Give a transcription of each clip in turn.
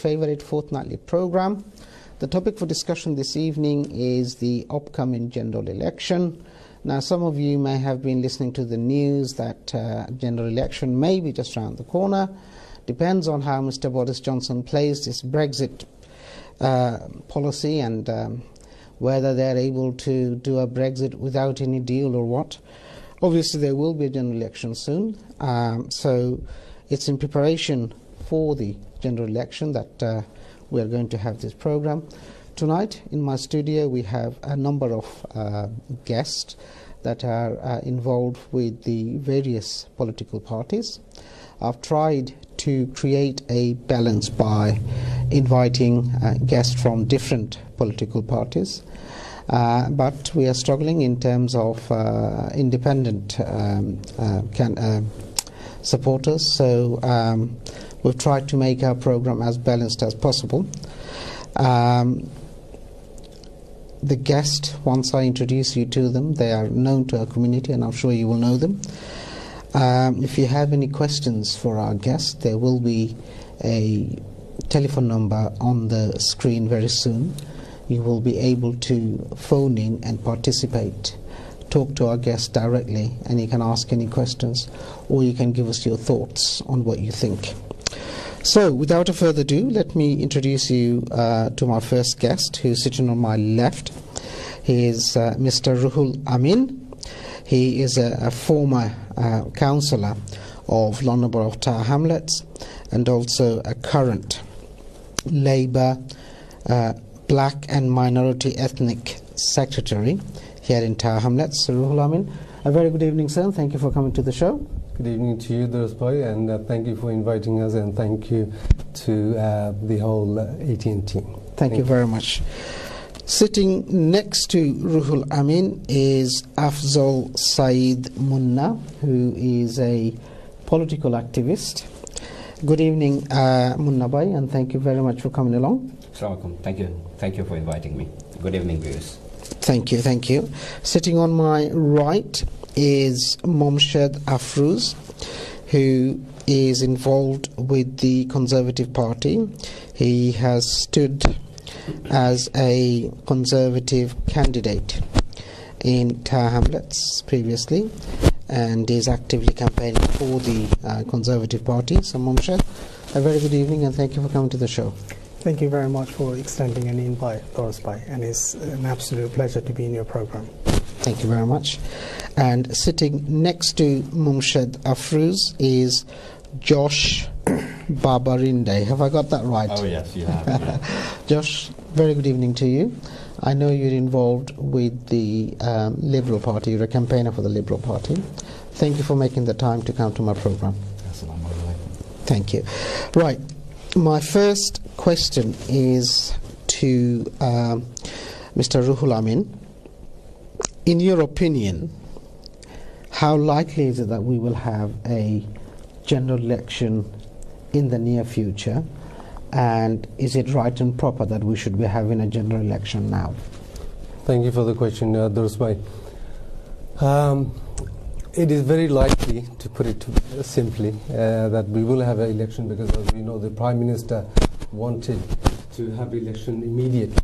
favorite fortnightly program. The topic for discussion this evening is the upcoming general election. Now, some of you may have been listening to the news that general election may be just around the corner. Depends on how Mr. Boris Johnson plays this Brexit policy and whether they're able to do a Brexit without any deal or what. Obviously, there will be a general election soon, so it's in preparation for the general election that we are going to have this program. Tonight, in my studio, we have a number of guests that are involved with the various political parties. I've tried to create a balance by inviting guests from different political parties, but we are struggling in terms of independent supporters, so we've tried to make our program as balanced as possible. The guest, once I introduce you to them, they are known to our community and I'm sure you will know them. If you have any questions for our guest, there will be a telephone number on the screen very soon. You will be able to phone in and participate, talk to our guest directly, and you can ask any questions or you can give us your thoughts on what you think. So, without a further ado, let me introduce you to my first guest, who's sitting on my left. He is Mr. Ruhul Amin. He is a former councillor of London Borough of Tower Hamlets and also a current Labour Black and Minority Ethnic Secretary here in Tower Hamlets. Ruhul Amin, a very good evening, sir. Thank you for coming to the show. Good evening to you, Durrasbhai, and thank you for inviting us, and thank you to the whole ATN team. Thank you very much. Sitting next to Ruhul Amin is Afzal Saeed Munna, who is a political activist. Good evening, Munna Bhai, and thank you very much for coming along. Assalamualaikum. Thank you for inviting me. Good evening, viewers. Thank you. Sitting on my right is Momshed Afrouz, who is involved with the Conservative Party. He has stood as a Conservative candidate in Tower Hamlets previously and is actively campaigning for the Conservative Party. So Momshed, a very good evening and thank you for coming to the show. Thank you very much for extending an invite, Durrasbhai, and it's an absolute pleasure to be in your program. Thank you very much. And sitting next to Momshed Afrouz is Josh Babarinde. Have I got that right? Oh yes, you have. Josh, very good evening to you. I know you're involved with the Liberal Party. You're a campaigner for the Liberal Party. Thank you for making the time to come to my program. Thank you. Right. My first question is to Mr. Ruhul Amin. In your opinion, how likely is it that we will have a general election in the near future? And is it right and proper that we should be having a general election now? Thank you for the question, Durrasbhai. It is very likely, to put it simply, that we will have an election because, as we know, the Prime Minister wanted to have election immediately.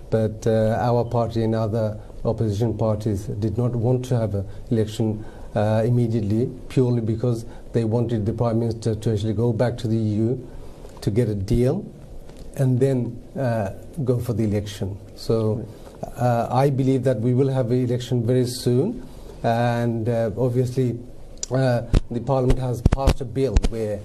But our party and other opposition parties did not want to have an election immediately, purely because they wanted the Prime Minister to actually go back to the EU to get a deal and then go for the election. So I believe that we will have an election very soon, and obviously the Parliament has passed a bill where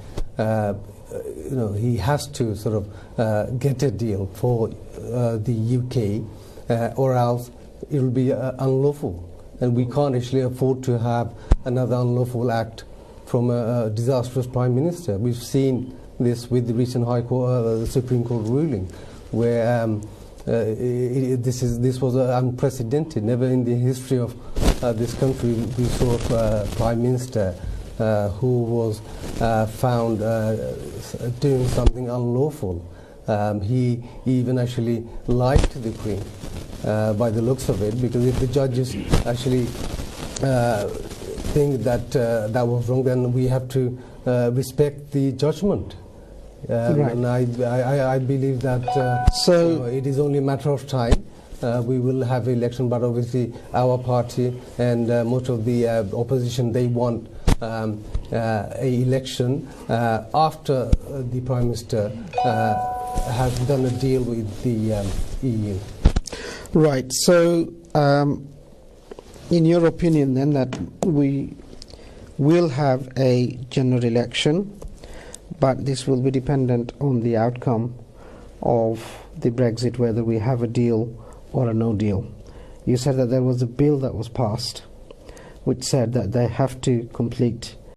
he has to sort of get a deal for the UK, or else it will be unlawful, and we can't actually afford to have another unlawful act from a disastrous Prime Minister. We've seen this with the recent High Court, the Supreme Court ruling, where this was unprecedented. Never in the history of this country we saw a Prime Minister who was found doing something unlawful. He even actually lied to the Queen by the looks of it, because if the judges actually think that that was wrong, then we have to respect the judgment. Right. And I believe that it is only a matter of time. We will have election, but obviously our party and most of the opposition, they want a election after the Prime Minister has done a deal with the EU. Right. So, in your opinion, then, that we will have a general election, but this will be dependent on the outcome of the Brexit, whether we have a deal or a no deal. You said that there was a bill that was passed which said that they have to complete